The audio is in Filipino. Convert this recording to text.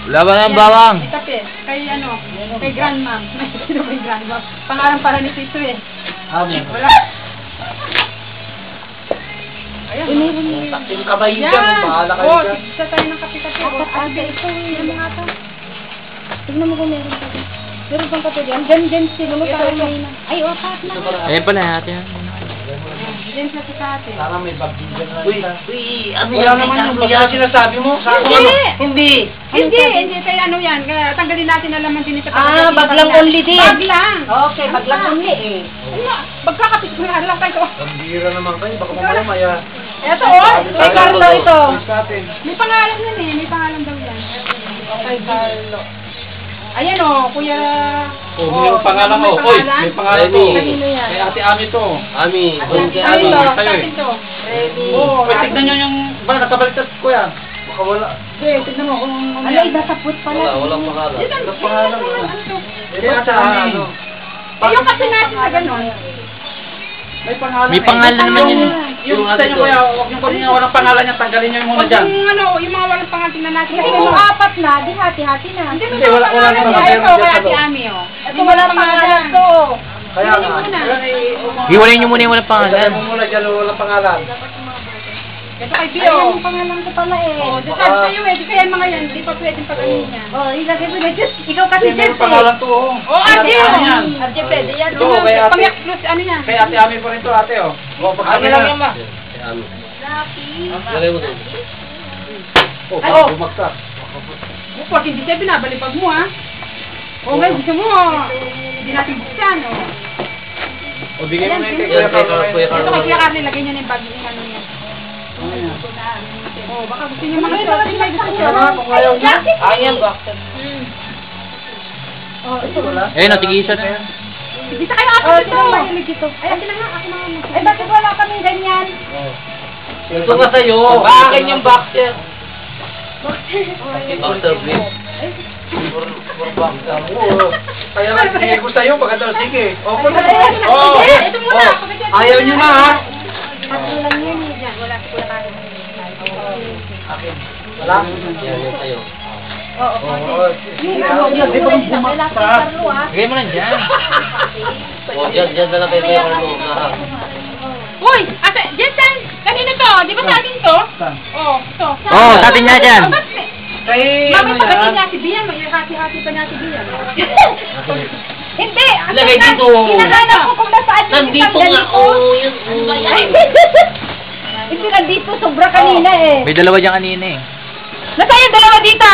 Laban ng bawang. May tape. Kay ano? Kay grandma. Sino kay grandma? Pangarang para ni Tito eh. Wala. Ayan. Yung kamay dyan, bahala kayo dyan. Isa tayo ng kape-kape. Ate, ito yung mga ata. Tignan mo kung meron pa. Meron pang kape dyan. Dyan sila mo tayo na. Ay, opat na. Ayun pala natin. Dyan sila sa ate. Parang may bagay dyan na. Uy, ano Wala naman yung bagay sinasabi mo. Hindi. Hindi. Kaya ano yan. Kaya tanggalin natin na laman din ito. Baglang only din. Baglang. Okay, baglang only eh. Magkakapit ko na lang tayo. Pambira naman kayo, baka mamaya. Eto oh. Kay Carlo ito. Sa atin. May pangalan yan eh. May pangalan daw yan. Kay Carlo. Ayan o, Kuya... Oh, may pangalan mo. Oy, may pangalan to. Kanino yan? Kay Ate Ami to. Ami. Ate Ami, to, tayo eh. atin to. Oo, tignan nyo yung... Ba, nakabaliktad ko yan. Baka wala. Okay, tignan mo kung... Alay, nasa put pala. Walang pangalan. Dito, pangalan mo. Kay Ate Ami. yung kasi natin na gano'n. May pangalan. May pangalan naman yun. Yung sa inyo kuya, huwag yung kunin yung walang pangalan niya, tanggalin niyo yung muna dyan. Yung ano, yung mga walang pangalan tingnan natin. Kasi Kasi kung mga apat na, di hati-hati na. hindi Hindi, may wala pangalan naman niya. meron Ito, dyan kay sa Ate loob. Ami, oh. Ito wala pangalan to. Kaya Hindi nga. muna. Hiwalayin nyo muna yung walang Pangalan pangalan. mo muna dyan, walang pangalan. Ito kay Ay, Pio. ang pangalan ko pala eh. Oh, sabi sa'yo eh, di kaya mga yan, di pa pwedeng pag-anin niya. Oh, ilagay mo na dyan. Ikaw kasi Hindi, dyan may pangalan to, oh. Oh, Ate, Ano oh. yan? Ate, pwede yan. Ito, kay Ate. Pang-exclusive, ano yan? Kay Ate Ami pa rin to, ate, oh. Oh, pagkami lang yan, ma. Ami. Lucky. Lagay mo din. Oh, bumagsak. Oh, 14 binabalipag mo, ha? Oh, ngayon, gusto mo, hindi natin buksan, oh. O, bigay mo na yung kay Kuya Kuya Kuya Carlo. Ito kay Kuya Carly, lagay niya na yung bag yung ano niya. Oh, baka gusto niyo mga shopping, may gusto niyo. Ano na, kung ayaw niya? Ayan ba? Oh, ito wala. Ayun, tigisa na. Sige, sa kayo Oh, akin sino ito. mahilig ito? Ay, akin na nga, akin na nga. Ay, bakit wala kami ganyan? Ito nga sa'yo. Akin yung boxer. Boxer brief. For boxer mo. Kaya nga, sige ko sa'yo, baka daw, sige. Oh, Ito muna. Ayaw niyo na, ha? Tatlo lang yan eh. Yan, wala si Kuya Carly. Akin. Wala? Yan yung sa'yo. Oo, Oo. Yung ano, yung kulay sa kailangan kay Carlo ah. Bigay mo lang dyan. O, dyan na lang kayo Kuya Carlo. Lahat. Uy, ate, Jensen, kanino to? Di ba sa atin to? Saan? Oh, ito. Oo, sa atin nga dyan. Kay, ano Mami, pagdating yan? niya si Bian, may hati-hati pa niya si Bian. Hindi! Ilagay dito. Hinahanap ko kung nasaan yung Nandito isang nga. ganito. Oo, yun. Oo, yan. Hindi nandito, sobra kanina eh. May dalawa dyan kanina eh. Nasaan yung dalawa dito?